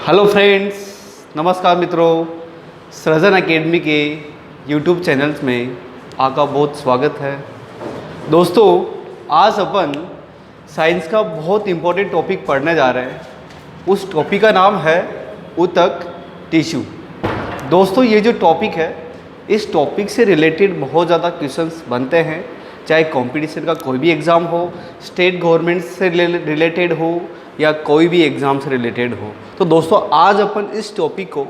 Hello friends, नमस्कार मित्रों। सृजन एकेडमी के यूट्यूब चैनल्स में आपका बहुत स्वागत है। दोस्तों, आज अपन साइंस का बहुत इम्पोर्टेंट टॉपिक पढ़ने जा रहे हैं। उस टॉपिक का नाम है ऊतक टिश्यू। दोस्तों, ये जो टॉपिक है, इस टॉपिक से रिलेटेड बहुत ज़्यादा क्वेश्चंस बनते हैं, चाहे कंपटीशन का कोई भी एग्ज़ाम हो, स्टेट गवर्नमेंट से रिलेटेड हो या कोई भी एग्ज़ाम से रिलेटेड हो। तो दोस्तों, आज अपन इस टॉपिक को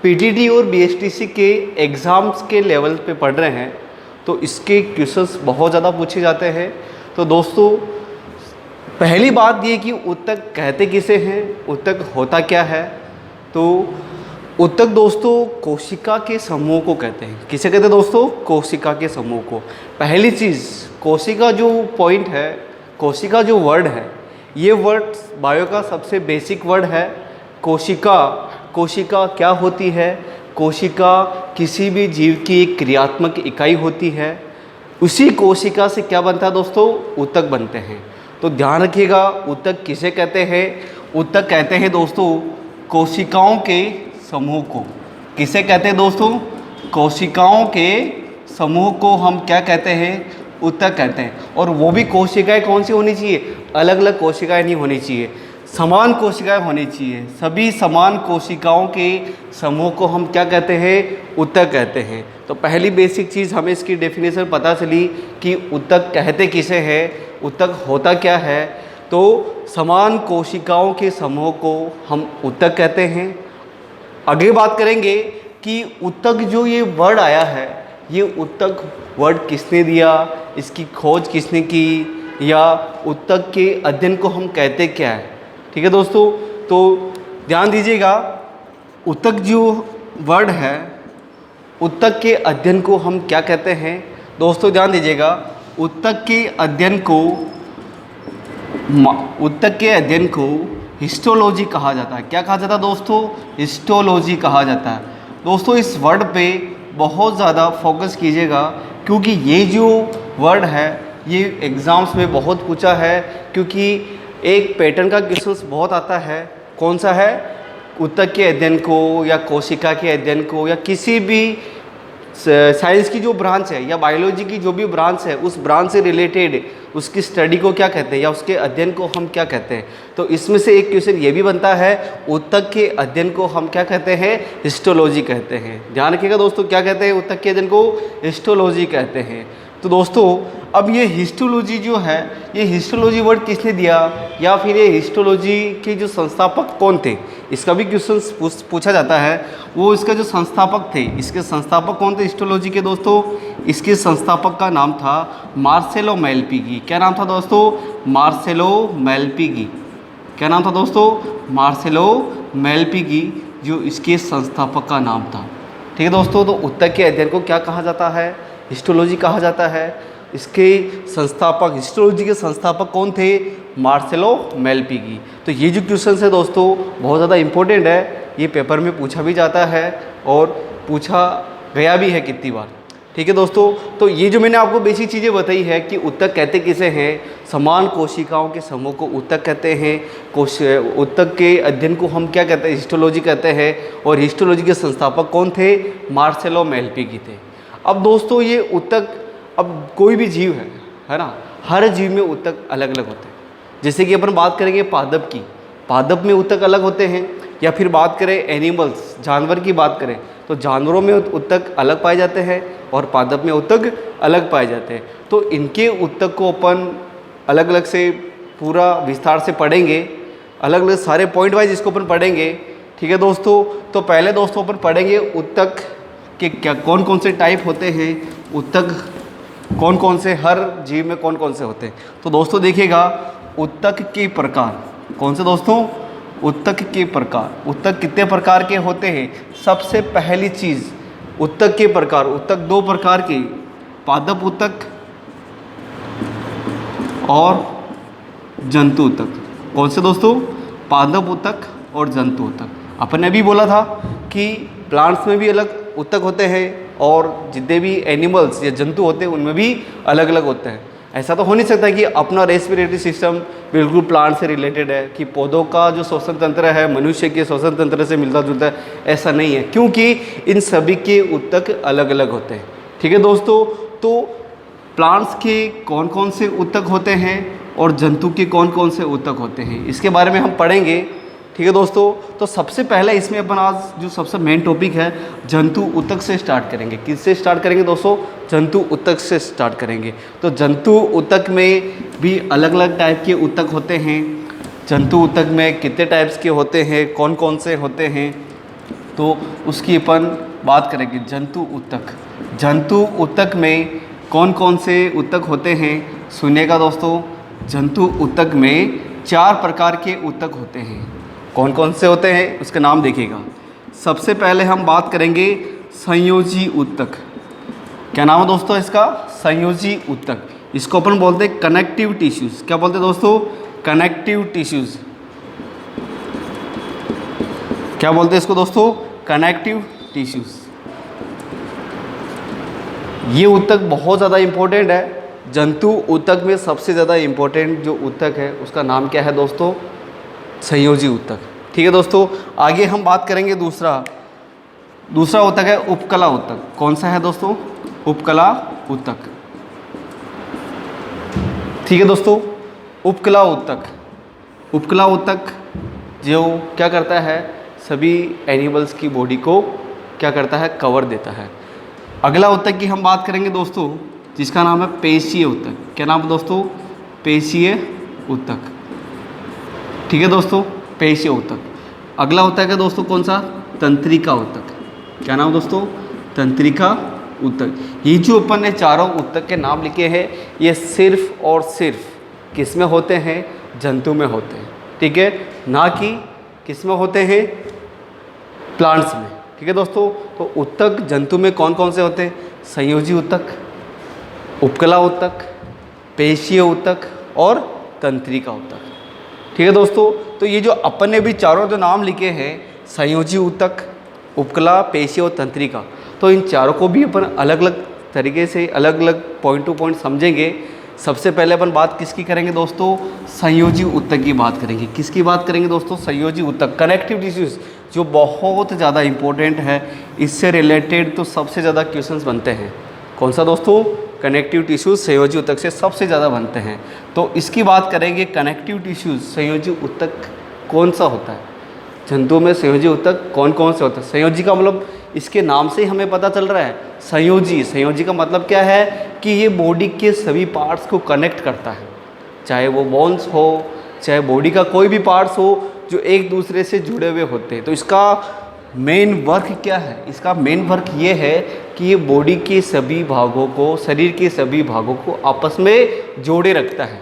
पीटीटी और बीएसटीसी के एग्ज़ाम्स के लेवल पे पढ़ रहे हैं, तो इसके क्वेश्चंस बहुत ज़्यादा पूछे जाते हैं। तो दोस्तों, पहली बात ये कि ऊतक कहते किसे हैं, ऊतक होता क्या है। तो ऊतक दोस्तों कोशिका के समूह को कहते हैं। किसे कहते हैं दोस्तों? कोशिका के समूह को। पहली चीज़, कोशिका जो पॉइंट है, कोशिका जो वर्ड है, ये वर्ड बायो का सबसे बेसिक वर्ड है। कोशिका, कोशिका क्या होती है? कोशिका किसी भी जीव की एक क्रियात्मक इकाई होती है। उसी कोशिका से क्या बनता है दोस्तों? ऊतक बनते हैं। तो ध्यान रखिएगा, ऊतक किसे कहते हैं? ऊतक कहते हैं दोस्तों कोशिकाओं के समूह को। किसे कहते हैं दोस्तों? कोशिकाओं के समूह को हम क्या कहते हैं? ऊतक कहते हैं। और वो भी कोशिकाएं कौन सी होनी चाहिए? अलग अलग कोशिकाएं नहीं होनी चाहिए, समान कोशिकाएं होनी चाहिए। सभी समान कोशिकाओं के समूह को हम क्या कहते हैं? ऊतक कहते हैं। तो पहली बेसिक चीज़ हमें इसकी डेफिनेशन पता चली कि ऊतक कहते किसे हैं, ऊतक होता क्या है। तो समान कोशिकाओं के समूह को हम ऊतक कहते हैं। आगे बात करेंगे कि ऊतक जो ये वर्ड आया है, ये ऊतक वर्ड किसने दिया, इसकी खोज किसने की, या ऊतक के अध्ययन को हम कहते क्या है। ठीक है दोस्तों, तो ध्यान दीजिएगा, ऊतक जो वर्ड है, ऊतक के अध्ययन को हम क्या कहते हैं। दोस्तों ध्यान दीजिएगा, ऊतक के अध्ययन को हिस्टोलॉजी कहा जाता है। क्या कहा जाता है दोस्तों? हिस्टोलॉजी कहा जाता है। दोस्तों, इस वर्ड पे बहुत ज़्यादा फोकस कीजिएगा, क्योंकि ये जो वर्ड है ये एग्ज़ाम्स में बहुत पूछा है। क्योंकि एक पैटर्न का क्वेश्चन बहुत आता है। कौन सा है? ऊतक के अध्ययन को या कोशिका के अध्ययन को या किसी भी साइंस की जो ब्रांच है या बायोलॉजी की जो भी ब्रांच है, उस ब्रांच से रिलेटेड उसकी स्टडी को क्या कहते हैं या उसके अध्ययन को हम क्या कहते हैं। तो इसमें से एक क्वेश्चन ये भी बनता है, ऊतक के अध्ययन को हम क्या कहते हैं? हिस्टोलॉजी कहते हैं। ध्यान रखिएगा दोस्तों, क्या कहते हैं? ऊतक के अध्ययन को हिस्टोलॉजी कहते हैं। तो दोस्तों, अब ये हिस्टोलॉजी जो है, ये हिस्टोलॉजी वर्ड किसने दिया, या फिर ये हिस्टोलॉजी के जो संस्थापक कौन थे, इसका भी क्वेश्चन पूछा जाता है। वो इसका जो संस्थापक थे, इसके संस्थापक कौन थे हिस्टोलॉजी के दोस्तों? इसके संस्थापक का नाम था मार्सेलो मेलपिगी। क्या नाम था दोस्तों? Marcelo Malpighi. क्या नाम था दोस्तों? मार्सेलो मेलपिगी, जो इसके संस्थापक का नाम था। ठीक है दोस्तों, तो ऊतक के अध्ययन को क्या कहा जाता है? हिस्टोलॉजी कहा जाता है। इसके संस्थापक, हिस्टोलॉजी के संस्थापक कौन थे? Marcelo Malpighi. तो ये जो क्वेश्चन है दोस्तों बहुत ज़्यादा इम्पोर्टेंट है। ये पेपर में पूछा भी जाता है और पूछा गया भी है कितनी बार। ठीक है दोस्तों, तो ये जो मैंने आपको बेसिक चीज़ें बताई है कि ऊतक कहते किसे हैं, समान कोशिकाओं के समूह को ऊतक कहते हैं। ऊतक के अध्ययन को हम क्या कहते हैं? हिस्टोलॉजी कहते हैं। और हिस्टोलॉजी के संस्थापक कौन थे? मार्सेलो मेलपिगी थे। अब दोस्तों, ये ऊतक, अब कोई भी जीव है ना, हर जीव में ऊतक अलग अलग होते हैं। जैसे कि अपन बात करेंगे पादप की, पादप में ऊतक अलग होते हैं। या फिर बात करें एनिमल्स, जानवर की बात करें, तो जानवरों में ऊतक अलग पाए जाते हैं और पादप में ऊतक अलग पाए जाते हैं। तो इनके ऊतक को अपन अलग अलग से पूरा विस्तार से पढ़ेंगे, अलग अलग सारे पॉइंट वाइज इसको अपन पढ़ेंगे। ठीक है दोस्तों, तो पहले दोस्तों अपन पढ़ेंगे ऊतक के क्या कौन कौन से टाइप होते हैं, ऊतक कौन कौन से हर जीव में कौन कौन से होते हैं। तो दोस्तों देखिएगा, ऊतक के प्रकार कौन से दोस्तों? ऊतक के प्रकार। ऊतक कितने प्रकार के होते हैं? सबसे पहली चीज़, ऊतक के प्रकार। ऊतक दो प्रकार के, पादप ऊतक और जंतु ऊतक। कौन से दोस्तों? पादप ऊतक और जंतु ऊतक। अपन ने भी बोला था कि प्लांट्स में भी अलग ऊतक होते हैं और जितने भी एनिमल्स या जंतु होते हैं उनमें भी अलग अलग होते हैं, ऐसा तो हो नहीं सकता कि अपना रेस्पिरेटरी सिस्टम बिल्कुल प्लांट से रिलेटेड है, कि पौधों का जो श्वसन तंत्र है मनुष्य के श्वसन तंत्र से मिलता जुलता है, ऐसा नहीं है, क्योंकि इन सभी के ऊतक अलग अलग होते हैं। ठीक है दोस्तों, तो प्लांट्स के कौन कौन से ऊतक होते हैं और जंतु के कौन कौन से ऊतक होते हैं, इसके बारे में हम पढ़ेंगे। ठीक है दोस्तों, तो सबसे पहले इसमें अपन आज जो सबसे मेन टॉपिक है जंतु ऊतक से स्टार्ट करेंगे। किससे स्टार्ट करेंगे दोस्तों? जंतु ऊतक से स्टार्ट करेंगे। तो जंतु ऊतक में भी अलग अलग टाइप के ऊतक होते हैं। जंतु ऊतक में कितने टाइप्स के होते हैं, कौन कौन से होते हैं, तो उसकी अपन बात करेंगे। जंतु ऊतक, जंतु ऊतक में कौन कौन से ऊतक होते हैं सुनिएगा दोस्तों। जंतु ऊतक में 4 प्रकार के ऊतक होते हैं। कौन कौन से होते हैं उसका नाम देखिएगा। सबसे पहले हम बात करेंगे संयोजी ऊतक। क्या नाम है दोस्तों इसका? संयोजी ऊतक। इसको अपन बोलते हैं कनेक्टिव टिश्यूज़। क्या बोलते हैं दोस्तों? Connective tissues. क्या बोलते हैं इसको दोस्तों? Connective tissues. ये ऊतक बहुत ज़्यादा इम्पोर्टेंट है। जंतु ऊतक में सबसे ज़्यादा इम्पोर्टेंट जो ऊतक है उसका नाम क्या है दोस्तों? संयोजी ऊतक। ठीक है दोस्तों, आगे हम बात करेंगे दूसरा ऊतक है उपकला ऊतक। कौन सा है दोस्तों? उपकला ऊतक। ठीक है दोस्तों, उपकला ऊतक। उपकला ऊतक जो क्या करता है, सभी एनिमल्स की बॉडी को क्या करता है, कवर देता है। अगला ऊतक की हम बात करेंगे दोस्तों, जिसका नाम है पेशीय ऊतक। क्या नाम है दोस्तों? पेशीय ऊतक। ठीक है दोस्तों, पेशीय ऊतक। अगला ऊतक है दोस्तों कौन सा? तंत्रिका ऊतक। क्या नाम दोस्तों? तंत्रिका ऊतक। ये जो अपन ने चारों ऊतक के नाम लिखे हैं ये सिर्फ और सिर्फ किस में होते हैं? जंतु में होते हैं। ठीक है, ना कि किस में होते हैं? प्लांट्स में। ठीक है दोस्तों, तो ऊतक जंतु में कौन कौन से होते हैं? संयोजी ऊतक, उपकला ऊतक, पेशीय ऊतक और तंत्रिका ऊतक। ठीक है दोस्तों, तो ये जो अपन ने भी चारों जो नाम लिखे हैं संयोजी ऊतक, उपकला, पेशीय और तंत्रिका, तो इन चारों को भी अपन अलग अलग तरीके से अलग अलग पॉइंट टू पॉइंट समझेंगे। सबसे पहले अपन बात किसकी करेंगे दोस्तों? संयोजी ऊतक की बात करेंगे। किसकी बात करेंगे दोस्तों? संयोजी ऊतक, कनेक्टिव टिश्यूज़, जो बहुत ज़्यादा इम्पोर्टेंट है। इससे रिलेटेड तो सबसे ज़्यादा क्वेश्चंस बनते हैं। कौन सा दोस्तों? कनेक्टिव टिश्यूज़ संयोजी ऊतक से सबसे ज़्यादा बनते हैं। तो इसकी बात करेंगे, कनेक्टिव टिश्यूज़ संयोजी ऊतक कौन सा होता है? जंतु में संयोजी ऊतक कौन कौन से होते हैं? संयोजी का मतलब इसके नाम से ही हमें पता चल रहा है, संयोजी। संयोजी का मतलब क्या है कि ये बॉडी के सभी पार्ट्स को कनेक्ट करता है, चाहे वो बोन्स हो, चाहे बॉडी का कोई भी पार्ट्स हो, जो एक दूसरे से जुड़े हुए होते हैं। तो इसका मेन वर्क क्या है? इसका मेन वर्क ये है कि ये बॉडी के सभी भागों को, शरीर के सभी भागों को आपस में जोड़े रखता है।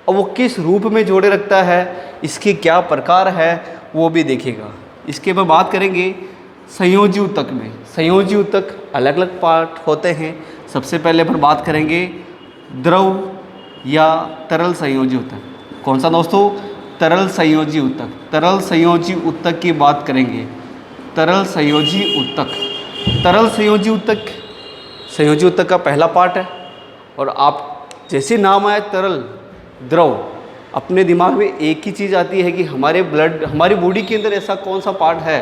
और वो किस रूप में जोड़े रखता है, इसके क्या प्रकार है, वो भी देखेगा। इसके बाद बात करेंगे संयोजी ऊतक में। संयोजी ऊतक अलग अलग पार्ट होते हैं। सबसे पहले पर बात करेंगे द्रव या तरल संयोजी ऊतक। कौन सा दोस्तों? तरल संयोजी ऊतक। तरल संयोजी ऊतक की बात करेंगे। तरल संयोजी ऊतक, तरल संयोजी ऊतक संयोजी ऊतक का पहला पार्ट है। और आप जैसे नाम आए तरल, द्रव, अपने दिमाग में एक ही चीज़ आती है कि हमारे ब्लड, हमारी बॉडी के अंदर ऐसा कौन सा पार्ट है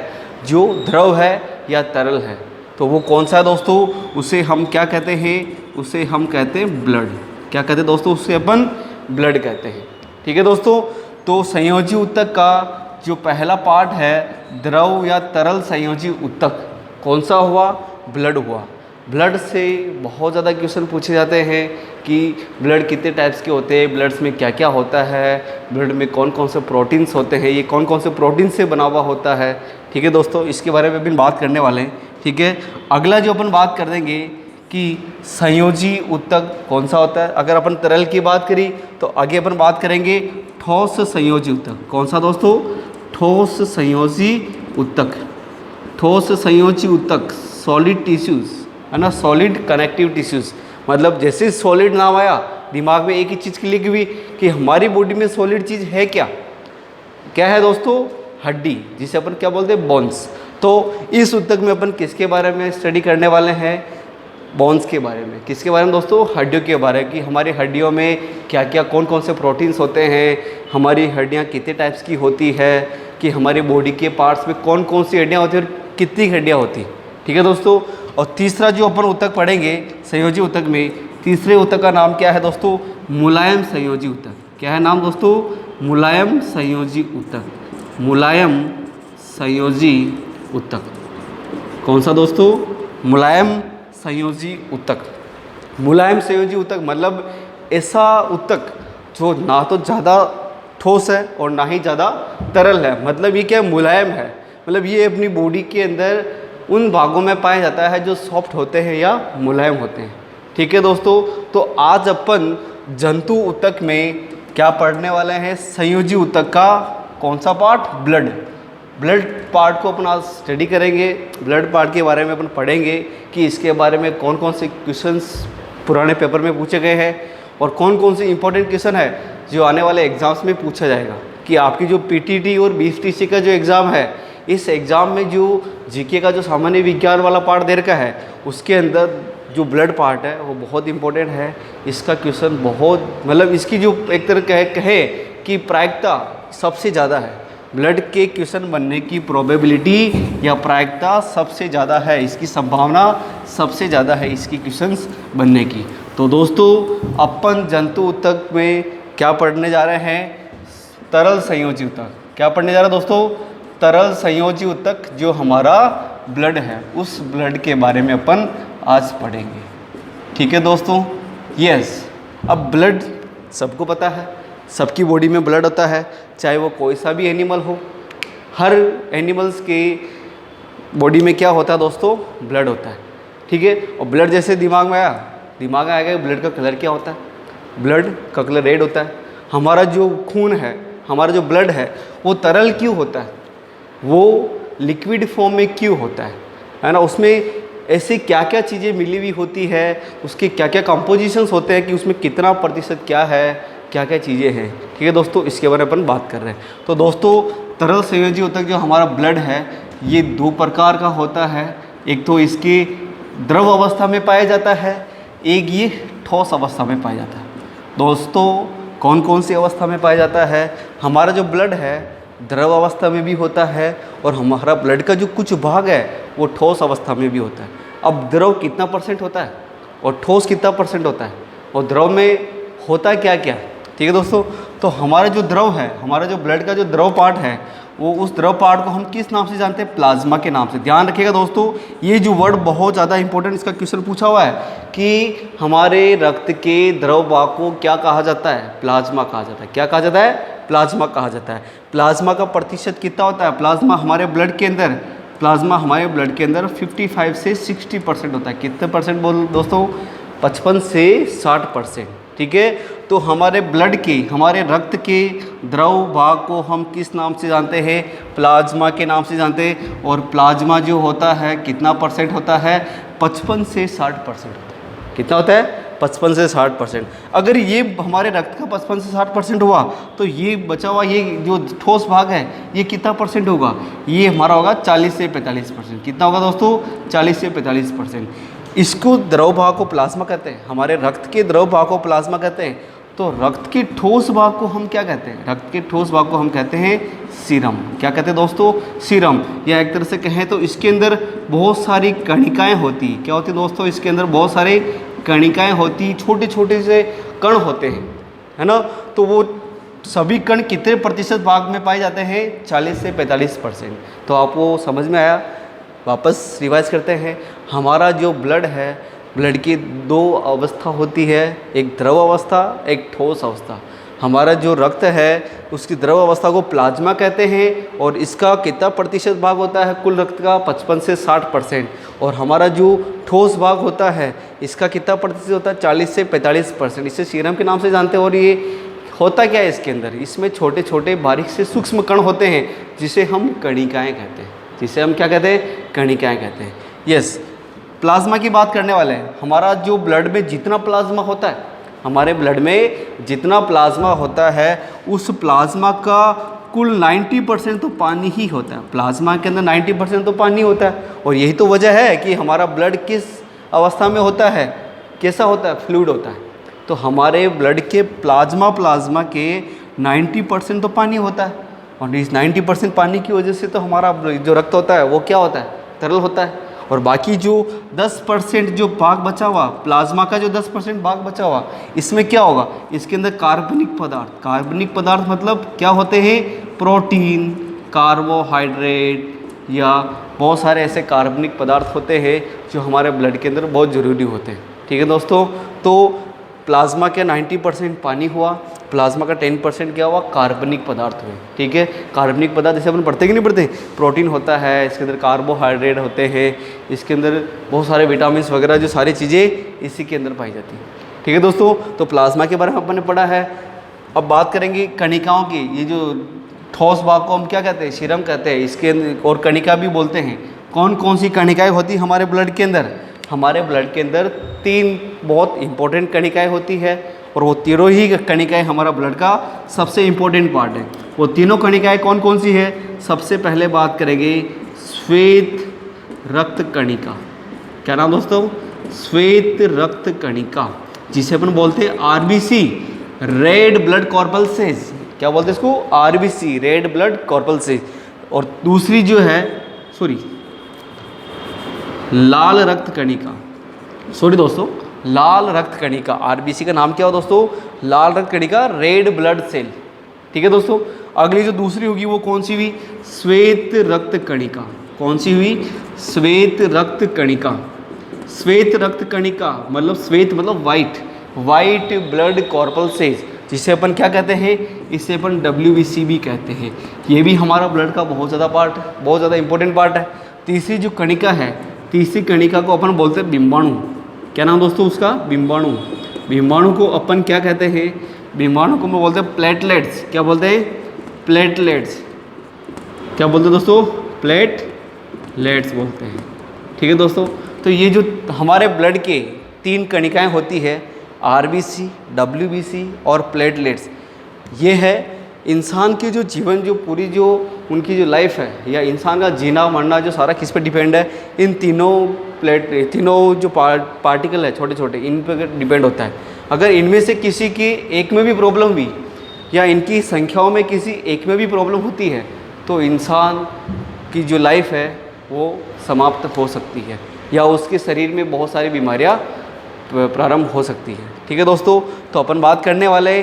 जो द्रव है या तरल है? तो वो कौन सा है दोस्तों? उसे हम क्या कहते हैं? उसे हम कहते हैं ब्लड। क्या कहते हैं दोस्तों? उससे अपन ब्लड कहते हैं। ठीक है दोस्तों, तो संयोजी ऊतक का जो पहला पार्ट है द्रव या तरल संयोजी ऊतक कौन सा हुआ? ब्लड हुआ। ब्लड से बहुत ज़्यादा क्वेश्चन पूछे जाते हैं कि ब्लड कितने टाइप्स के होते हैं, ब्लड्स में क्या क्या होता है, ब्लड में कौन कौन से प्रोटीन्स होते हैं, ये कौन कौन से प्रोटीन से बना हुआ होता है। ठीक है दोस्तों, इसके बारे में अपन बात करने वाले हैं। ठीक है, अगला जो अपन बात कर देंगे कि संयोजी ऊतक कौन सा होता है। अगर अपन तरल की बात करी तो आगे अपन बात करेंगे ठोस संयोजी ऊतक। कौन सा दोस्तों? ठोस संयोजी ऊतक। ठोस संयोजी ऊतक, सॉलिड टिश्यूज़ है ना, सॉलिड कनेक्टिव टिश्यूज़। मतलब जैसे सॉलिड नाम आया दिमाग में एक ही चीज़ क्लिक हुई कि हमारी बॉडी में सॉलिड चीज़ है क्या? क्या है दोस्तों? हड्डी, जिसे अपन क्या बोलते हैं? बोन्स। तो इस ऊतक में अपन किसके बारे में स्टडी करने वाले हैं? बोन्स के बारे में। किसके बारे में दोस्तों? हड्डियों के बारे में, कि हमारी हड्डियों में क्या क्या कौन कौन से प्रोटीन्स होते हैं, हमारी हड्डियाँ कितने टाइप्स की होती है, कि हमारी बॉडी के पार्ट्स में कौन कौन सी हड्डियाँ होती हैं और कितनी हड्डियाँ होती हैं। ठीक है दोस्तों। और तीसरा जो अपन ऊतक पढ़ेंगे संयोजी ऊतक में, तीसरे ऊतक का नाम क्या है दोस्तों? मुलायम संयोजी ऊतक। क्या है नाम दोस्तों? मुलायम संयोजी ऊतक। मुलायम संयोजी ऊतक। कौन सा दोस्तों? मुलायम संयोजी ऊतक। मुलायम संयोजी ऊतक मतलब ऐसा ऊतक जो ना तो ज़्यादा ठोस है और ना ही ज़्यादा तरल है। मतलब ये क्या? मुलायम है। मतलब ये अपनी बॉडी के अंदर उन भागों में पाया जाता है जो सॉफ्ट होते हैं या मुलायम होते हैं। ठीक है दोस्तों। तो आज अपन जंतु ऊतक में क्या पढ़ने वाले हैं? संयोजी ऊतक का कौन सा पार्ट? ब्लड। ब्लड पार्ट को अपन आज स्टडी करेंगे। ब्लड पार्ट के बारे में अपन पढ़ेंगे कि इसके बारे में कौन कौन से क्वेश्चंस पुराने पेपर में पूछे गए हैं और कौन कौन से इंपॉर्टेंट क्वेश्चन है जो आने वाले एग्जाम्स में पूछा जाएगा। कि आपकी जो पीटीटी और बीएसटीसी का जो एग्ज़ाम है, इस एग्ज़ाम में जो जीके का जो सामान्य विज्ञान वाला पार्ट दे रखा है, उसके अंदर जो ब्लड पार्ट है वो बहुत इंपॉर्टेंट है। इसका क्वेश्चन बहुत मतलब इसकी जो एक तरह कहे कि प्रायिकता सबसे ज़्यादा है। ब्लड के क्वेश्चन बनने की प्रोबेबिलिटी या प्रायिकता सबसे ज़्यादा है, इसकी संभावना सबसे ज़्यादा है इसकी क्वेश्चंस बनने की। तो दोस्तों अपन जंतु ऊतक में क्या पढ़ने जा रहे हैं? तरल संयोजी ऊतक। क्या पढ़ने जा रहे हैं दोस्तों? तरल संयोजी ऊतक। जो हमारा ब्लड है उस ब्लड के बारे में अपन आज पढ़ेंगे। ठीक है दोस्तों। यस। अब ब्लड सबको पता है, सबकी बॉडी में ब्लड होता है, चाहे वो कोई सा भी एनिमल हो। हर एनिमल्स के बॉडी में क्या होता है दोस्तों? ब्लड होता है। ठीक है। और ब्लड जैसे दिमाग में आया, दिमाग में आएगा ब्लड का कलर क्या होता है? ब्लड का कलर रेड होता है। हमारा जो खून है, हमारा जो ब्लड है, वो तरल क्यों होता है? वो लिक्विड फॉर्म में क्यों होता है ना? उसमें ऐसी क्या क्या चीज़ें मिली हुई होती है, उसके क्या क्या कंपोजिशंस होते हैं, कि उसमें कितना प्रतिशत क्या है, क्या क्या चीज़ें हैं। ठीक है दोस्तों, इसके बारे में अपन बात कर रहे हैं। तो दोस्तों तरल संयोजी ऊतक जो हमारा ब्लड है ये दो प्रकार का होता है। एक तो इसके द्रव अवस्था में पाया जाता है, एक ये ठोस अवस्था में पाया जाता है। दोस्तों कौन कौन सी अवस्था में पाया जाता है? हमारा जो ब्लड है द्रव अवस्था में भी होता है और हमारा ब्लड का जो कुछ भाग है वो ठोस अवस्था में भी होता है। अब द्रव कितना % होता है और ठोस कितना % होता है और द्रव में होता क्या क्या? ठीक है दोस्तों। तो हमारा जो द्रव है, हमारा जो ब्लड का जो द्रव पार्ट है, वो उस द्रव पार्ट को हम किस नाम से जानते हैं? प्लाज्मा के नाम से। ध्यान रखिएगा दोस्तों, ये जो वर्ड बहुत ज़्यादा इंपॉर्टेंट, इसका क्वेश्चन पूछा हुआ है कि हमारे रक्त के द्रव भाग को क्या कहा जाता है? प्लाज्मा कहा जाता है। क्या कहा जाता है? प्लाज्मा कहा जाता है। प्लाज्मा का प्रतिशत कितना होता है? प्लाज्मा हमारे ब्लड के अंदर 55 से 60% होता है। कितने % बोल दोस्तों? 55 से 60%। ठीक है। तो हमारे ब्लड के, हमारे रक्त के द्रव भाग को हम किस नाम से जानते हैं? प्लाज्मा के नाम से जानते हैं। और प्लाज्मा जो होता है कितना % होता है? 55 से 60% होता है। कितना होता है? 55 से 60%। अगर ये हमारे रक्त का 55 से 60% हुआ तो ये बचा हुआ ये जो ठोस भाग है ये कितना % होगा? ये हमारा होगा 40 से 45%। कितना होगा दोस्तों? 40 से 45%। इसको द्रव भाग को प्लाज्मा कहते हैं। हमारे रक्त के द्रव भाग को प्लाज्मा कहते हैं। तो रक्त के ठोस भाग को हम क्या कहते हैं? रक्त के ठोस भाग को हम कहते हैं सीरम। क्या कहते हैं दोस्तों? सीरम। या एक तरह से कहें तो इसके अंदर बहुत सारी कणिकाएं होती। क्या होती दोस्तों? इसके अंदर बहुत सारे कणिकाएं होती, छोटे छोटे से कण होते हैं, है ना? तो वो सभी कण कितने % भाग में पाए जाते हैं? 40 से 45%। तो आपको समझ में आया? वापस रिवाइज करते हैं। हमारा जो ब्लड है, ब्लड की 2 अवस्था होती है, एक द्रव अवस्था, एक ठोस अवस्था। हमारा जो रक्त है उसकी द्रव अवस्था को प्लाज्मा कहते हैं और इसका कितना % भाग होता है कुल रक्त का? 55 से 60%। और हमारा जो ठोस भाग होता है इसका कितना % होता है? 40 से 45%। इसे सीरम के नाम से जानते हैं। और ये होता क्या है इसके अंदर? इसमें छोटे छोटे बारीक से सूक्ष्म कण होते हैं जिसे हम कणिकाएँ कहते हैं। जिसे हम क्या कहते हैं? कणिकाएँ कहते हैं। यस। प्लाज्मा की बात करने वाले हैं। हमारा जो ब्लड में जितना प्लाज्मा होता है, हमारे ब्लड में जितना प्लाज्मा होता है उस प्लाज्मा का कुल 90% तो पानी ही होता है। प्लाज्मा के अंदर 90% तो पानी होता है। और यही तो वजह है कि हमारा ब्लड किस अवस्था में होता है, कैसा होता है, फ्लूइड होता है। तो हमारे ब्लड के प्लाज्मा के 90% तो पानी होता है, और इस 90% पानी की वजह से तो हमारा जो रक्त होता है वो क्या होता है, तरल होता है। और बाकी जो 10% जो भाग बचा हुआ, प्लाज्मा का जो 10% भाग बचा हुआ, इसमें क्या होगा, इसके अंदर कार्बनिक पदार्थ मतलब क्या होते हैं, प्रोटीन, कार्बोहाइड्रेट या बहुत सारे ऐसे कार्बनिक पदार्थ होते हैं जो हमारे ब्लड के अंदर बहुत ज़रूरी होते हैं। ठीक है दोस्तों, तो प्लाज्मा के 90% पानी हुआ, प्लाज्मा का 10% क्या हुआ, कार्बनिक पदार्थ हुए। ठीक है, कार्बनिक पदार्थ जैसे अपन पढ़ते कि नहीं पढ़ते, प्रोटीन होता है, इसके अंदर कार्बोहाइड्रेट होते हैं, इसके अंदर बहुत सारे विटामिन वगैरह जो सारी चीज़ें इसी के अंदर पाई जाती हैं। ठीक है दोस्तों, तो प्लाज्मा के बारे में अपन ने पढ़ा है। अब बात करेंगे कणिकाओं की। ये जो ठोस भाग को हम क्या कहते हैं, सीरम कहते हैं, इसके अंदर और कणिका भी बोलते हैं। कौन कौन सी कणिकाएँ होती हमारे ब्लड के अंदर, हमारे ब्लड के अंदर 3 बहुत इंपॉर्टेंट कणिकाएँ होती है, और वो तीनों ही कणिकाएँ हमारा ब्लड का सबसे इम्पोर्टेंट पार्ट है। वो तीनों कणिकाएँ कौन कौन सी है, सबसे पहले बात करेंगे श्वेत रक्त कणिका। क्या नाम दोस्तों, श्वेत रक्त कणिका, जिसे अपन बोलते हैं आरबीसी, रेड ब्लड कॉर्पल्सेस। क्या बोलते हैं इसको, आरबीसी, रेड ब्लड कॉर्पल्सेस। और दूसरी जो है लाल रक्त कणिका, दोस्तों लाल रक्त कणिका। आरबीसी का नाम क्या हो दोस्तों, लाल रक्त कणिका, रेड ब्लड सेल। ठीक है दोस्तों, अगली जो दूसरी होगी वो कौन सी हुई, श्वेत रक्त कणिका। कौन सी हुई, श्वेत रक्त कणिका। श्वेत रक्त कणिका मतलब श्वेत मतलब वाइट ब्लड कॉर्पल्सेस, जिसे अपन क्या कहते हैं, इसे अपन WBC भी कहते हैं। ये भी हमारा ब्लड का बहुत ज़्यादा पार्ट, बहुत ज़्यादा इंपॉर्टेंट पार्ट है। तीसरी जो कणिका है, तीसरी कणिका को अपन बोलते हैं बिंबाणु। क्या नाम दोस्तों उसका, बिंबाणु। बिंबाणु को अपन क्या कहते हैं, बिंबाणु को मैं बोलते हैं प्लेटलेट्स। क्या बोलते हैं, प्लेटलेट्स। क्या बोलते हैं दोस्तों, प्लेटलेट्स बोलते हैं। ठीक है दोस्तों, तो ये जो हमारे ब्लड के 3 कणिकाएँ होती है, आरबीसी, WBC और प्लेटलेट्स, ये है इंसान की जो जीवन, जो पूरी जो उनकी जो लाइफ है, या इंसान का जीना मरना जो सारा किस पे डिपेंड है, इन तीनों जो पार्टिकल है छोटे छोटे, इन पर डिपेंड होता है। अगर इनमें से किसी की एक में भी प्रॉब्लम हुई, या इनकी संख्याओं में किसी एक में भी प्रॉब्लम होती है, तो इंसान की जो लाइफ है वो समाप्त हो सकती है, या उसके शरीर में बहुत सारी बीमारियाँ प्रारंभ हो सकती है। ठीक है दोस्तों, तो अपन बात करने वाले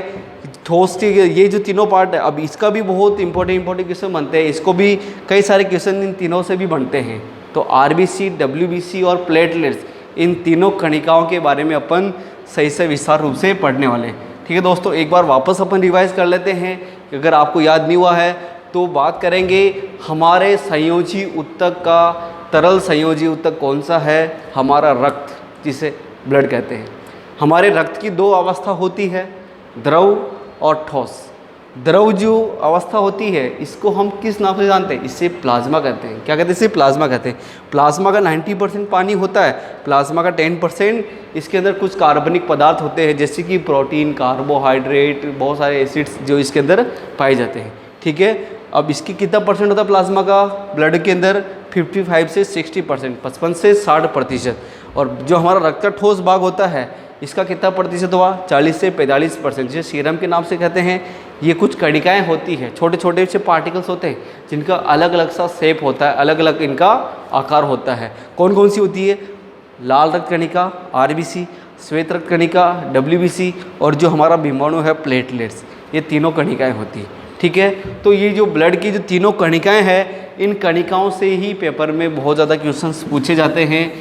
ठोस के ये जो तीनों पार्ट है, अब इसका भी बहुत इंपॉर्टेंट क्वेश्चन बनते हैं, इसको भी कई सारे क्वेश्चन इन तीनों से भी बनते हैं। तो आरबीसी, WBC और प्लेटलेट्स, इन तीनों कणिकाओं के बारे में अपन सही से विस्तार रूप से पढ़ने वाले हैं। ठीक है दोस्तों, एक बार वापस अपन रिवाइज कर लेते हैं, अगर आपको याद नहीं हुआ है तो। बात करेंगे हमारे संयोजी ऊतक का, तरल संयोजी ऊतक कौन सा है, हमारा रक्त, जिसे ब्लड कहते हैं। हमारे रक्त की 2 अवस्था होती है, द्रव और ठोस। द्रव जो अवस्था होती है, इसको हम किस नाम से जानते हैं, इसे प्लाज्मा कहते हैं। क्या कहते हैं, इसे प्लाज्मा कहते हैं। प्लाज्मा का 90% पानी होता है, प्लाज्मा का 10% इसके अंदर कुछ कार्बनिक पदार्थ होते हैं, जैसे कि प्रोटीन, कार्बोहाइड्रेट, बहुत सारे एसिड्स जो इसके अंदर पाए जाते हैं। ठीक है, अब इसकी कितना परसेंट होता है प्लाज्मा का ब्लड के अंदर, 55 से 60%, 55 से 60%। और जो हमारा रक्त का ठोस भाग होता है, इसका कितना प्रतिशत हुआ, 40 से 45%, जिसे सीरम के नाम से कहते हैं। ये कुछ कणिकाएँ होती हैं, छोटे छोटे से पार्टिकल्स होते हैं, जिनका अलग अलग सा शेप होता है, अलग अलग इनका आकार होता है। कौन कौन सी होती है, लाल रक्त कणिका आरबीसी, श्वेत रक्त कणिका WBC, और जो हमारा बिंबाणु है प्लेटलेट्स, ये तीनों कणिकाएँ होती हैं। ठीक है, तो ये जो ब्लड की जो तीनों कणिकाएँ हैं, इन कणिकाओं से ही पेपर में बहुत ज़्यादा क्वेश्चंस पूछे जाते हैं।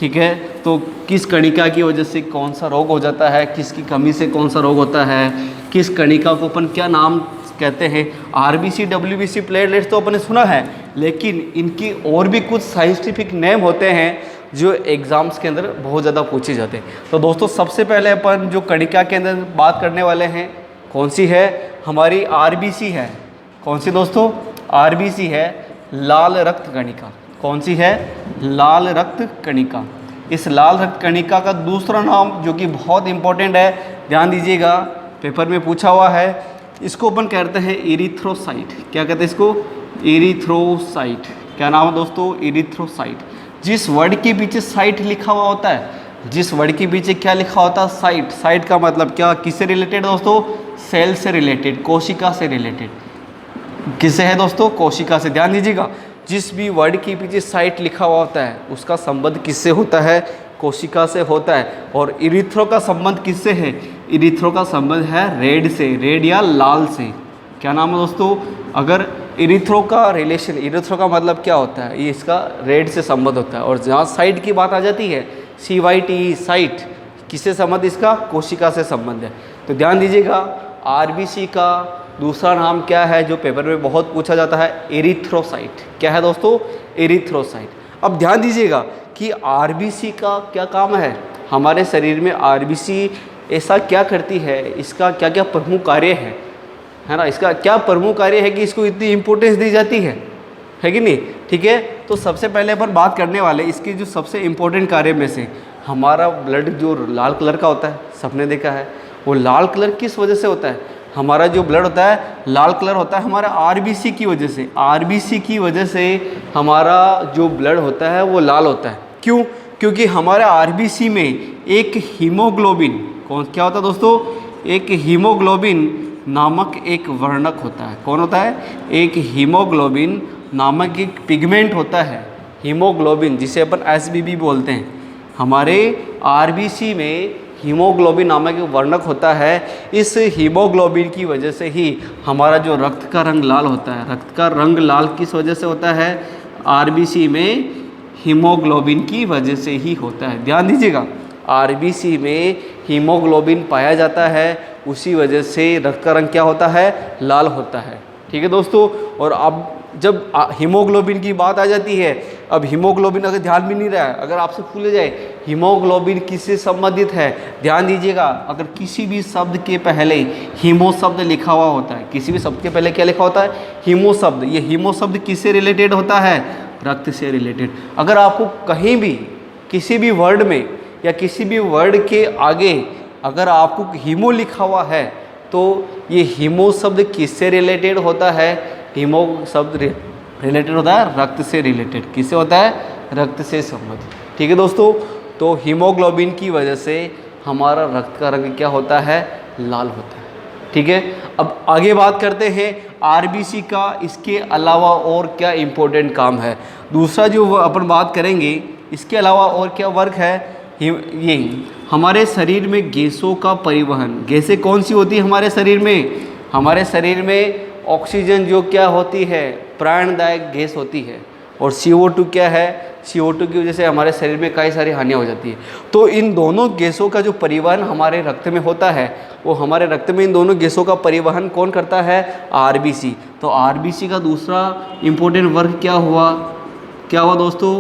ठीक है, तो किस कणिका की वजह से कौन सा रोग हो जाता है, किसकी कमी से कौन सा रोग होता है, किस कणिका को अपन क्या नाम कहते हैं। आरबीसी, WBC, प्लेटलेट्स तो अपन ने सुना है, लेकिन इनकी और भी कुछ साइंटिफिक नेम होते हैं जो एग्ज़ाम्स के अंदर बहुत ज़्यादा पूछे जाते हैं। तो दोस्तों, सबसे पहले अपन जो कणिका के अंदर बात करने वाले हैं, कौन सी है, हमारी आरबीसी है। कौन सी दोस्तों, आरबीसी है, लाल रक्त कणिका। कौन सी है, लाल रक्त कणिका। इस लाल रक्त कणिका का दूसरा नाम जो कि बहुत इंपॉर्टेंट है, ध्यान दीजिएगा, पेपर में पूछा हुआ है, इसको अपन कहते हैं इरिथ्रोसाइट। क्या कहते हैं इसको, इरिथ्रोसाइट। क्या नाम है दोस्तों, इरिथ्रोसाइट। जिस वर्ड के पीछे साइट लिखा हुआ होता है, जिस वर्ड के पीछे क्या लिखा होता है, साइट। साइट का मतलब क्या, किससे रिलेटेड दोस्तों, सेल से रिलेटेड, कोशिका से रिलेटेड। किससे है दोस्तों, कोशिका से। ध्यान दीजिएगा, जिस भी वर्ड के पीछे साइट लिखा हुआ होता है उसका संबंध किससे होता है, कोशिका से होता है। और इरिथ्रो का संबंध किससे है, इरिथ्रो का संबंध है रेड से, रेड या लाल से। क्या नाम है दोस्तों, अगर इरिथ्रो का रिलेशन, इरिथ्रो का मतलब क्या होता है, ये इसका रेड से संबंध होता है। और जहाँ साइट की बात आ जाती है, CYTE, साइट, किससे संबंध, इसका कोशिका से संबंध है। तो ध्यान दीजिएगा, RBC का दूसरा नाम क्या है जो पेपर में बहुत पूछा जाता है, एरिथ्रोसाइट। क्या है दोस्तों, एरिथ्रोसाइट। अब ध्यान दीजिएगा कि RBC का क्या काम है, हमारे शरीर में RBC ऐसा क्या करती है, इसका क्या क्या प्रमुख कार्य है ना, इसका क्या प्रमुख कार्य है कि इसको इतनी इंपॉर्टेंस दी जाती है कि नहीं। ठीक है, तो सबसे पहले अपन बात करने वाले इसके जो सबसे इम्पोर्टेंट कार्य में से, हमारा ब्लड जो लाल कलर का होता है, सबने देखा है, वो लाल कलर किस वजह से होता है, हमारा जो ब्लड होता है लाल कलर होता है हमारा RBC की वजह से। RBC की वजह से हमारा जो ब्लड होता है वो लाल होता है। क्यों, क्योंकि हमारे RBC में एक हीमोग्लोबिन, कौन क्या होता है दोस्तों, एक हीमोग्लोबिन नामक एक वर्णक होता है। कौन होता है, एक हीमोग्लोबिन नामक एक पिगमेंट होता है, हीमोग्लोबिन, जिसे अपन SBB बोलते हैं। हमारे RBC में हीमोग्लोबिन नामक एक वर्णक होता है। इस हीमोग्लोबिन की वजह से ही हमारा जो रक्त का रंग लाल होता है। रक्त का रंग लाल किस वजह से होता है, RBC में हीमोग्लोबिन की वजह से ही होता है। ध्यान दीजिएगा, RBC में हीमोग्लोबिन पाया जाता है, उसी वजह से रक्त का रंग क्या होता है, लाल होता है। ठीक है दोस्तों, और अब जब हीमोग्लोबिन की बात आ जाती है, अब हीमोग्लोबिन अगर ध्यान भी नहीं रहा है, अगर आपसे पूछा जाए हीमोग्लोबिन किससे संबंधित है, ध्यान दीजिएगा, अगर किसी भी शब्द के पहले हीमो शब्द लिखा हुआ होता है, किसी भी शब्द के पहले क्या लिखा होता है, हीमो शब्द। ये हीमो शब्द किससे रिलेटेड होता है, रक्त से रिलेटेड। अगर आपको कहीं भी किसी भी वर्ड में या किसी भी वर्ड के आगे अगर आपको हीमो लिखा हुआ है, तो ये हीमो शब्द किससे रिलेटेड होता है, हीमो शब्द रिलेटेड होता है रक्त से रिलेटेड। किससे होता है, रक्त से संबंधित। ठीक है दोस्तों, तो हीमोग्लोबिन की वजह से हमारा रक्त का रंग क्या होता है, लाल होता है। ठीक है, अब आगे बात करते हैं RBC का, इसके अलावा और क्या इम्पोर्टेंट काम है। दूसरा जो अपन बात करेंगे, इसके अलावा और क्या वर्क है, ये हमारे शरीर में गैसों का परिवहन। गैसें कौन सी होती है हमारे शरीर में, हमारे शरीर में ऑक्सीजन जो क्या होती है, प्राणदायक गैस होती है। और CO2 क्या है, CO2 की वजह से हमारे शरीर में कई सारी हानियाँ हो जाती है। तो इन दोनों गैसों का जो परिवहन हमारे रक्त में होता है, वो हमारे रक्त में इन दोनों गैसों का परिवहन कौन करता है, RBC। तो RBC का दूसरा इम्पोर्टेंट वर्क क्या हुआ, क्या हुआ दोस्तों,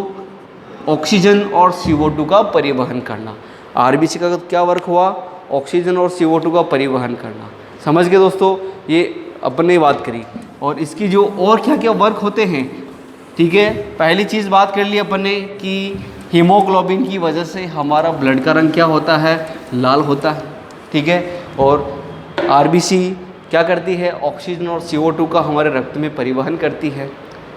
ऑक्सीजन और CO2 का परिवहन करना। RBC का क्या वर्क हुआ, ऑक्सीजन और CO2 का परिवहन करना। समझ गए दोस्तों, ये अपन ने बात करी। और इसकी जो और क्या क्या वर्क होते हैं, ठीक है, पहली चीज़ बात कर ली अपन ने कि हीमोग्लोबिन की वजह से हमारा ब्लड का रंग क्या होता है, लाल होता है। ठीक है, और RBC क्या करती है, ऑक्सीजन और CO2 का हमारे रक्त में परिवहन करती है।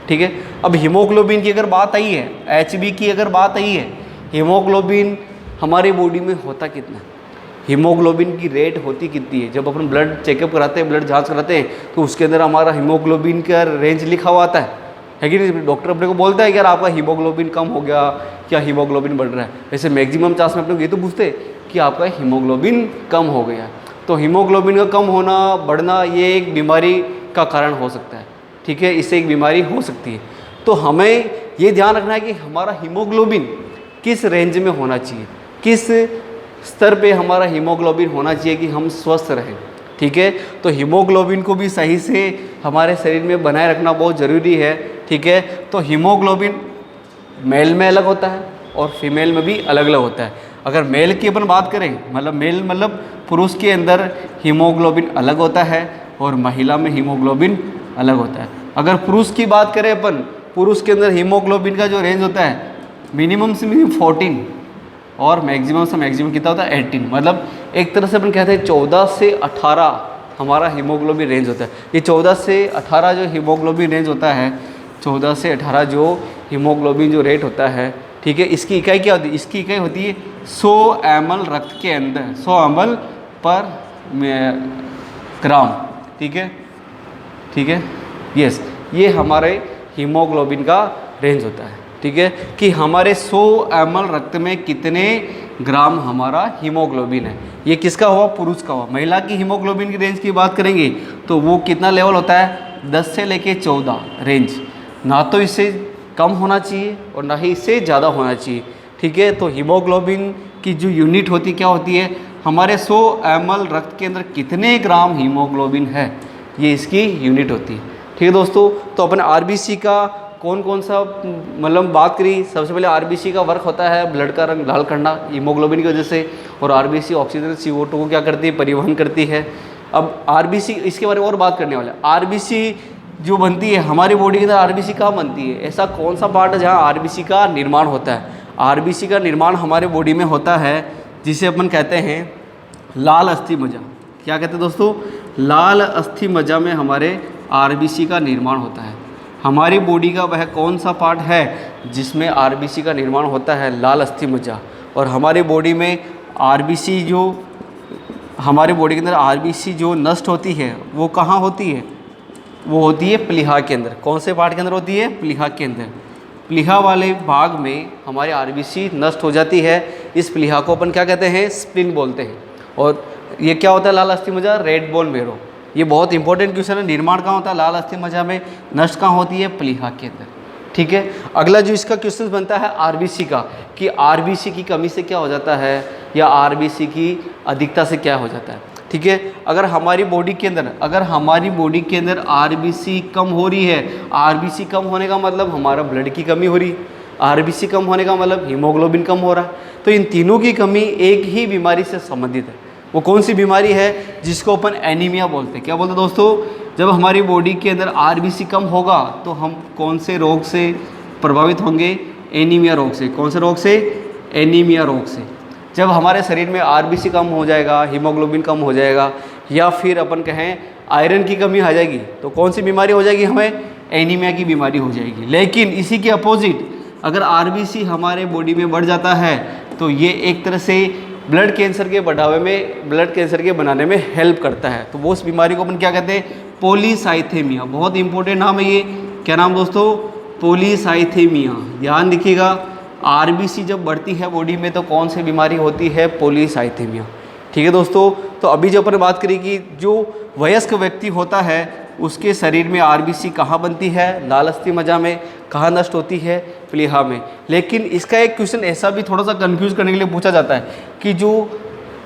ठीक है, अब हीमोग्लोबिन की अगर बात आई है, HB की अगर बात आई है, हीमोग्लोबिन हमारी बॉडी में होता कितना, हीमोग्लोबिन की रेट होती कितनी है। जब अपन ब्लड चेकअप कराते हैं, ब्लड जांच कराते हैं, तो उसके अंदर हमारा हीमोग्लोबिन का रेंज लिखा हुआ आता है कि नहीं। डॉक्टर अपने को बोलता है कि यार आपका हीमोग्लोबिन कम हो गया, क्या हीमोग्लोबिन बढ़ रहा है। वैसे मैक्सिमम चांस में अपने को ये तो पूछते हैं कि आपका हीमोग्लोबिन कम हो गया। तो हीमोग्लोबिन का कम होना, बढ़ना, ये एक बीमारी का कारण हो सकता है। ठीक है, इससे एक बीमारी हो सकती है। तो हमें ये ध्यान रखना है कि हमारा हीमोग्लोबिन किस रेंज में होना चाहिए, किस स्तर पे हमारा हीमोग्लोबिन होना चाहिए कि हम स्वस्थ रहें। ठीक है, तो हीमोग्लोबिन को भी सही से हमारे शरीर में बनाए रखना बहुत ज़रूरी है। ठीक है, तो हीमोग्लोबिन मेल में अलग होता है और फीमेल में भी अलग अलग होता है। अगर मेल की अपन बात करें, मतलब मेल मतलब पुरुष के अंदर हीमोग्लोबिन अलग होता है और महिला में हीमोग्लोबिन अलग होता है। अगर पुरुष की बात करें अपन, पुरुष के अंदर हीमोग्लोबिन का जो रेंज होता है मिनिमम से मिनिमम 14 और मैक्सिमम से मैक्सिमम कितना होता है 18। मतलब एक तरह से अपन कहते हैं 14 से 18 हमारा हीमोग्लोबिन रेंज होता है। ये 14 से 18 जो हीमोग्लोबिन रेंज होता है, 14 से 18 जो हीमोग्लोबिन जो रेट होता है, ठीक है। इसकी इकाई क्या होती है? इसकी इकाई होती है 100 ml रक्त के अंदर, 100 ml पर ग्राम, ठीक है, ठीक है, यस। ये हमारे हीमोग्लोबिन का रेंज होता है, ठीक है, कि हमारे 100 ml रक्त में कितने ग्राम हमारा हीमोग्लोबिन है। ये किसका हुआ? पुरुष का हुआ। महिला की हीमोग्लोबिन की रेंज की बात करेंगे तो वो कितना लेवल होता है? 10 से लेके 14 रेंज, ना तो इससे कम होना चाहिए और ना ही इससे ज़्यादा होना चाहिए, ठीक है। तो हीमोग्लोबिन की जो यूनिट होती क्या होती है? हमारे 100 ml रक्त के अंदर कितने ग्राम हीमोग्लोबिन है, ये इसकी यूनिट होती है, ठीक है दोस्तों। तो अपन आरबीसी का कौन कौन सा मतलब बात करी, सबसे पहले आरबीसी का वर्क होता है ब्लड का रंग लाल करना हीमोग्लोबिन की वजह से, और आरबीसी ऑक्सीजन CO2 को क्या करती है? परिवहन करती है। अब आरबीसी, इसके बारे में और बात करने वाले। आरबीसी जो बनती है हमारी बॉडी के अंदर, आरबीसी कहाँ बनती है? ऐसा कौन सा पार्ट है जहाँ आरबीसी का निर्माण होता है? आरबीसी का निर्माण हमारे बॉडी में होता है जिसे अपन कहते हैं लाल अस्थि मज्जा। क्या कहते हैं दोस्तों? लाल अस्थि मज्जा में हमारे आरबीसी का निर्माण होता है। हमारी बॉडी का वह कौन सा पार्ट है जिसमें आरबीसी का निर्माण होता है? लाल अस्थि मज्जा। और हमारी बॉडी में आरबीसी जो, हमारे बॉडी के अंदर आरबीसी जो नष्ट होती है वो कहाँ होती है? वो होती है प्लीहा के अंदर। कौन से पार्ट के अंदर होती है? प्लीहा के अंदर। प्लीहा वाले भाग में हमारी आरबीसी नष्ट हो जाती है। इस प्लीहा को अपन क्या कहते हैं? स्प्लीन बोलते हैं। और ये क्या होता है लाल अस्थि मज्जा? Red bone marrow. ये बहुत इंपॉर्टेंट क्वेश्चन है। निर्माण कहाँ होता है लाल अस्थि मज्जा में? नष्ट कहाँ होती है? प्लीहा के अंदर, ठीक है। अगला जो इसका क्वेश्चन बनता है आरबीसी का, कि आरबीसी की कमी से क्या हो जाता है या आरबीसी की अधिकता से क्या हो जाता है, ठीक है। अगर हमारी बॉडी के अंदर आरबीसी कम हो रही है, आरबीसी कम होने का मतलब हमारा ब्लड की कमी हो रही, आरबीसी कम होने का मतलब हीमोग्लोबिन कम हो रहा है। तो इन तीनों की कमी एक ही बीमारी से संबंधित है। वो कौन सी बीमारी है? जिसको अपन एनीमिया बोलते हैं। क्या बोलते हैं दोस्तों? जब हमारी बॉडी के अंदर आरबीसी कम होगा तो हम कौन से रोग से प्रभावित होंगे? एनीमिया रोग से। कौन से रोग से? एनीमिया रोग से। जब हमारे शरीर में आरबीसी कम हो जाएगा, हीमोग्लोबिन कम हो जाएगा, या फिर अपन कहें आयरन की कमी आ जाएगी, तो कौन सी बीमारी हो जाएगी हमें? एनीमिया की बीमारी हो जाएगी। लेकिन इसी के अपोजिट अगर आरबीसी हमारे बॉडी में बढ़ जाता है तो ये एक तरह से ब्लड कैंसर के बढ़ावे में, ब्लड कैंसर के बनाने में हेल्प करता है। तो वो उस बीमारी को अपन क्या कहते हैं? पॉलीसाइथेमिया। बहुत इंपॉर्टेंट नाम है ये। क्या नाम दोस्तों? पॉलीसाइथेमिया। ध्यान रखिएगा, आरबीसी जब बढ़ती है बॉडी में तो कौन सी बीमारी होती है? पॉलीसाइथेमिया, ठीक है दोस्तों। तो अभी जो अपन बात करें कि जो वयस्क व्यक्ति होता है उसके शरीर में आरबीसी कहाँ बनती है? लाल अस्थि मज्जा में। कहाँ नष्ट होती है? प्लीहा में। लेकिन इसका एक क्वेश्चन ऐसा भी थोड़ा सा कंफ्यूज करने के लिए पूछा जाता है कि जो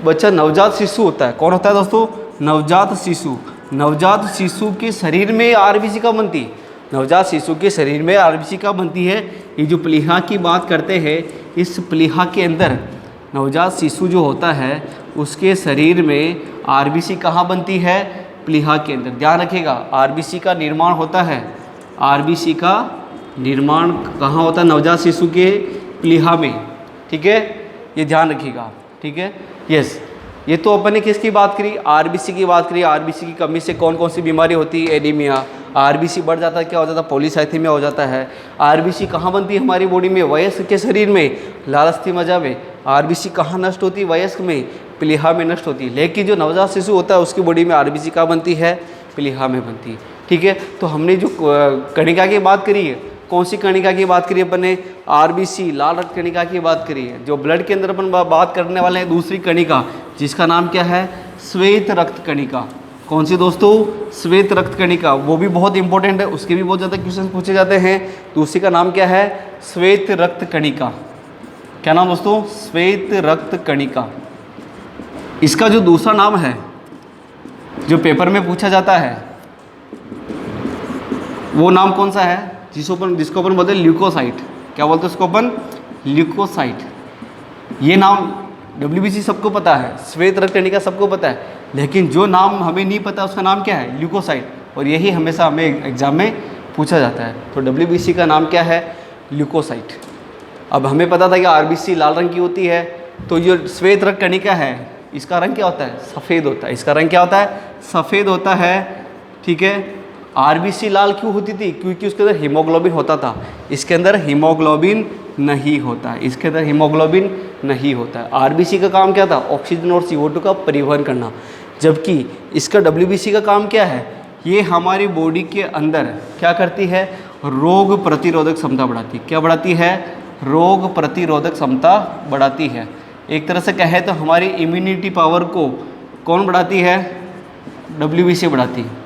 बच्चा नवजात शिशु होता है, कौन होता है दोस्तों? नवजात शिशु। नवजात शिशु के शरीर में आरबीसी कब बनती है? नवजात शिशु के शरीर में आरबीसी कब बनती है? ये जो प्लीहा की बात करते हैं, इस प्लीहा के अंदर नवजात शिशु जो होता है उसके शरीर में आरबीसी कहाँ बनती है? प्लीहा के अंदर। ध्यान रखिएगा, आरबीसी का निर्माण होता है, आरबीसी का निर्माण कहाँ होता है? नवजात शिशु के प्लीहा में, ठीक है। ये ध्यान रखिएगा, ठीक है, यस। ये तो अपन ने किसकी बात करी? आरबीसी की बात करी। आरबीसी की कमी से कौन कौन सी बीमारी होती है? एनीमिया। आरबीसी बढ़ जाता है, क्या हो जाता है? पॉलीसाइथेमिया हो जाता है। आरबीसी कहाँ बनती है हमारी बॉडी में? वयस्क के शरीर में, लाल अस्थि मज्जा में। आरबीसी कहाँ नष्ट होती है? वयस्क में, प्लीहा में नष्ट होती है। लेकिन जो नवजात शिशु होता है उसकी बॉडी में आरबीसी कहाँ बनती है? प्लीहा में बनती है, ठीक है। तो हमने जो कणिका की बात करी है, कौन सी कणिका की बात करी अपन ने? आरबीसी, लाल रक्त कणिका की बात करी है। जो ब्लड के अंदर अपन बात करने वाले हैं दूसरी कणिका, जिसका नाम क्या है? श्वेत रक्त कणिका। कौन सी दोस्तों? श्वेत रक्त कणिका। वो भी बहुत इंपॉर्टेंट है, उसके भी बहुत ज़्यादा क्वेश्चन पूछे जाते हैं। दूसरी का नाम क्या है? श्वेत रक्त कणिका। क्या नाम दोस्तों? श्वेत रक्त कणिका। इसका जो दूसरा नाम है जो पेपर में पूछा जाता है वो नाम कौन सा है? जिसको अपन बोलते हैं ल्यूकोसाइट। क्या बोलते हैं उसको अपन? ल्यूकोसाइट। ये नाम WBC सबको पता है, श्वेत रक्त कणिका सबको पता है, लेकिन जो नाम हमें नहीं पता उसका नाम क्या है? ल्यूकोसाइट। और यही हमेशा हमें एग्जाम में पूछा जाता है। तो WBC का नाम क्या है? ल्यूकोसाइट। अब हमें पता था कि आरबीसी लाल रंग की होती है, तो जो श्वेत रक्त कणिका है इसका रंग क्या होता है? सफ़ेद होता है। इसका रंग क्या होता है? सफ़ेद होता है, ठीक है। आरबीसी लाल क्यों होती थी? क्योंकि उसके अंदर हीमोग्लोबिन होता था। इसके अंदर हीमोग्लोबिन नहीं होता है, इसके अंदर हीमोग्लोबिन नहीं होता है। आरबीसी का काम क्या था? ऑक्सीजन और CO2 का परिवहन करना। जबकि इसका WBC का काम क्या है? ये हमारी बॉडी के अंदर क्या करती है? रोग प्रतिरोधक क्षमता बढ़ाती है। क्या बढ़ाती है? रोग प्रतिरोधक क्षमता बढ़ाती है। एक तरह से कहे तो हमारी इम्यूनिटी पावर को कौन बढ़ाती है? WBC बढ़ाती है।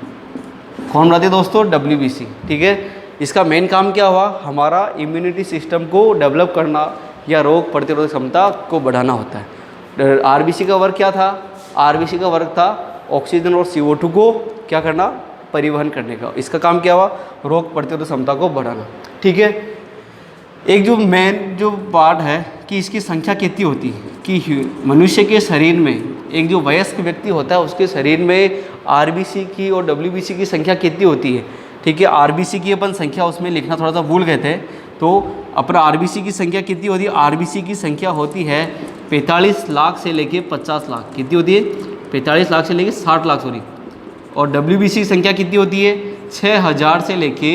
कौन बढ़ाती है दोस्तों? WBC। ठीक है, इसका मेन काम क्या हुआ? हमारा इम्यूनिटी सिस्टम को डेवलप करना या रोग प्रतिरोधक क्षमता को बढ़ाना होता है। आरबीसी का वर्क क्या था? आरबीसी का वर्क था ऑक्सीजन और CO2 को क्या करना? परिवहन करने का। इसका काम क्या हुआ? रोग प्रतिरोधक क्षमता को बढ़ाना। ठीक है, एक जो मेन जो पार्ट है कि इसकी संख्या कितनी होती है, कि मनुष्य के शरीर में एक जो वयस्क व्यक्ति होता है उसके शरीर में आरबीसी की और WBC की संख्या कितनी होती है। ठीक है, आरबीसी की अपन संख्या उसमें लिखना थोड़ा सा भूल गए थे, तो अपना आरबीसी की संख्या कितनी होती है? आरबीसी की संख्या होती है 45 लाख से लेके 50 लाख। कितनी होती है? 45 लाख से लेके 60 लाख सॉरी। और WBC की संख्या कितनी होती है? 6000 से लेके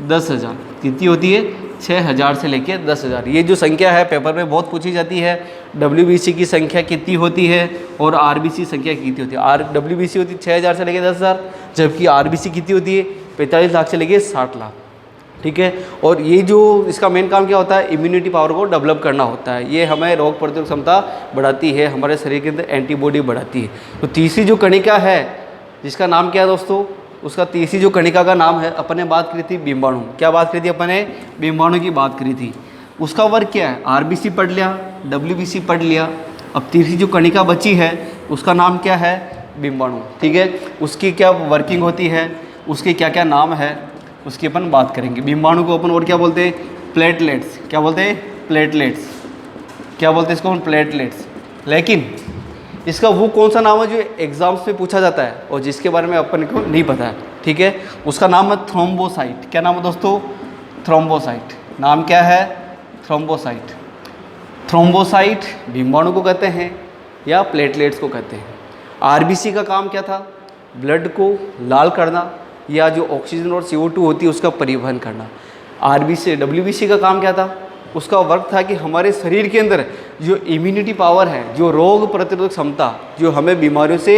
10,000। कितनी होती है? 6000 से लेके 10,000। ये जो संख्या है पेपर में बहुत पूछी जाती है। WBC की संख्या कितनी होती है और आरबीसी संख्या कितनी होती है? WBC होती है 6000 से लेके 10,000, जबकि आरबीसी कितनी होती है? 45 लाख से लेके 60 लाख। ठीक है, और ये जो इसका मेन काम क्या होता है? इम्यूनिटी पावर को डेवलप करना होता है। ये हमें रोग प्रतिरोधक क्षमता बढ़ाती है, हमारे शरीर के अंदर एंटीबॉडी बढ़ाती है। तो तीसरी जो कणिका है जिसका नाम क्या है दोस्तों? उसका तीसरी जो कणिका का नाम है, अपन ने बात करी थी बिंबाणु। क्या बात करी थी अपन ने? बिंबाणु की बात करी थी। उसका वर्क क्या है? आरबीसी पढ़ लिया, WBC पढ़ लिया। अब तीसरी जो कणिका बची है उसका नाम क्या है? बिंबाणु। ठीक है, उसकी क्या वर्किंग होती है, उसके क्या क्या नाम है, उसकी अपन बात करेंगे। बिंबाणु को अपन और क्या बोलते हैं? प्लेटलेट्स। क्या बोलते हैं? प्लेटलेट्स। क्या बोलते हैं इसको? प्लेटलेट्स। लेकिन इसका वो कौन सा नाम है जो एग्जाम्स में पूछा जाता है और जिसके बारे में अपन को नहीं पता है? ठीक है, उसका नाम है थ्रोम्बोसाइट। क्या नाम है दोस्तों? थ्रोम्बोसाइट। नाम क्या है? थ्रोम्बोसाइट। थ्रोम्बोसाइट बिंबाणु को कहते हैं या प्लेटलेट्स को कहते हैं। आरबीसी का काम क्या था? ब्लड को लाल करना या जो ऑक्सीजन और CO2 होती है उसका परिवहन करना। आरबीसी WBC का काम क्या था? उसका वर्क था कि हमारे शरीर के अंदर जो इम्यूनिटी पावर है, जो रोग प्रतिरोधक क्षमता, जो हमें बीमारियों से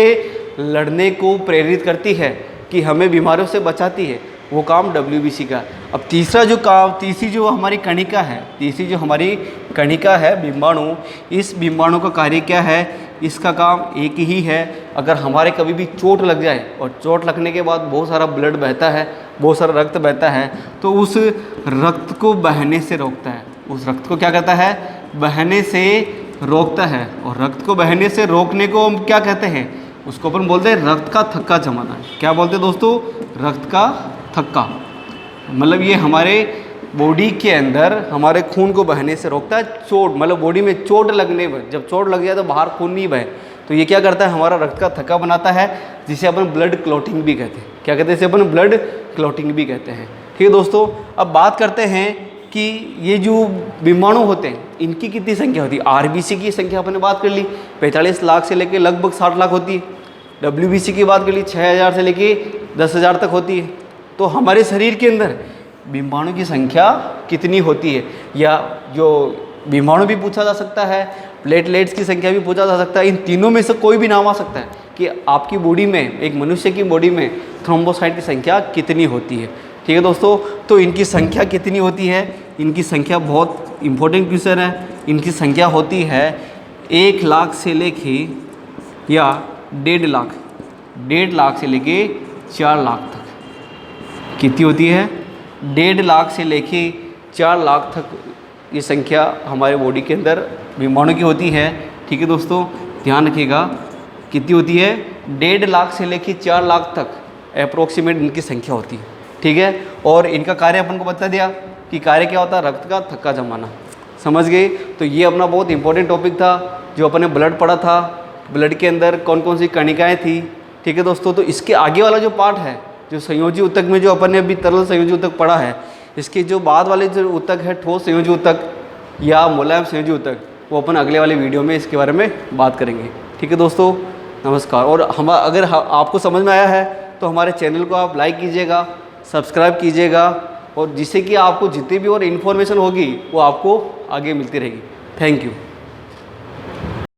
लड़ने को प्रेरित करती है, कि हमें बीमारियों से बचाती है, वो काम WBC का। अब तीसरी जो हमारी कणिका है, तीसरी जो हमारी कणिका है बिंबाणु, इस बिंबाणु का कार्य क्या है? इसका काम एक ही है। अगर हमारे कभी भी चोट लग जाए और चोट लगने के बाद बहुत सारा ब्लड बहता है, बहुत सारा रक्त बहता है, तो उस रक्त को बहने से रोकता है। उस रक्त को क्या करता है? बहने से रोकता है। और रक्त को बहने से रोकने को हम क्या कहते हैं? उसको अपन बोलते हैं रक्त का थक्का जमाना। क्या बोलते हैं दोस्तों? रक्त का थक्का। मतलब ये हमारे बॉडी के अंदर हमारे खून को बहने से रोकता है। चोट मतलब बॉडी में चोट लगने पर, जब चोट लग जाए तो बाहर खून नहीं बहे, तो ये क्या करता है? हमारा रक्त का थक्का बनाता है, जिसे अपन ब्लड क्लॉटिंग भी कहते हैं। क्या कहते हैं? इसे अपन ब्लड क्लॉटिंग भी कहते हैं। ठीक है दोस्तों, अब बात करते हैं कि ये जो बिंबाणु होते हैं इनकी कितनी संख्या होती है। आरबीसी की संख्या अपन ने बात कर ली, 45 लाख से लेकर लगभग 60 लाख होती है। WBC की बात कर ली, 6000 से लेके 10,000 तक होती है। तो हमारे शरीर के अंदर बिंबाणु की संख्या कितनी होती है, या जो बिंबाणु भी पूछा जा सकता है, प्लेटलेट्स की संख्या भी पूछा जा सकता है। इन तीनों में से कोई भी नाम आ सकता है कि आपकी बॉडी में, एक मनुष्य की बॉडी में थ्रोम्बोसाइट की संख्या कितनी होती है। ठीक है दोस्तों, तो इनकी संख्या कितनी होती है? इनकी संख्या बहुत इंपॉर्टेंट क्वेश्चन है। इनकी संख्या होती है 1 लाख से लेके या 1.5 लाख से लेके 4 लाख तक। कितनी होती है? 1.5 लाख से लेके 4 लाख तक ये संख्या हमारे बॉडी के अंदर बिंबाणु की होती है। ठीक है दोस्तों, ध्यान रखिएगा कितनी होती है? 1.5 लाख से लेके 4 लाख तक अप्रोक्सीमेट इनकी संख्या होती है। ठीक है, और इनका कार्य अपन को बता दिया कि कार्य क्या होता है? रक्त का थक्का जमाना। समझ गए? तो ये अपना बहुत इंपॉर्टेंट टॉपिक था जो अपन ने ब्लड पढ़ा था। ब्लड के अंदर कौन कौन सी कणिकाएँ थी। ठीक है दोस्तों, तो इसके आगे वाला जो पार्ट है, जो संयोजी ऊतक में जो अपन ने अभी तरल संयोजी ऊतक पढ़ा है, इसके जो बाद वाले जो ऊतक है, ठोस संयोजी ऊतक या मुलायम संयोजी ऊतक, वो अपन अगले वाले वीडियो में इसके बारे में बात करेंगे। ठीक है दोस्तों, नमस्कार। और हम अगर आपको समझ में आया है तो हमारे चैनल को आप लाइक कीजिएगा, सब्सक्राइब कीजिएगा, और जिससे कि आपको जितनी भी और इन्फॉर्मेशन होगी वो आपको आगे मिलती रहेगी। Thank you.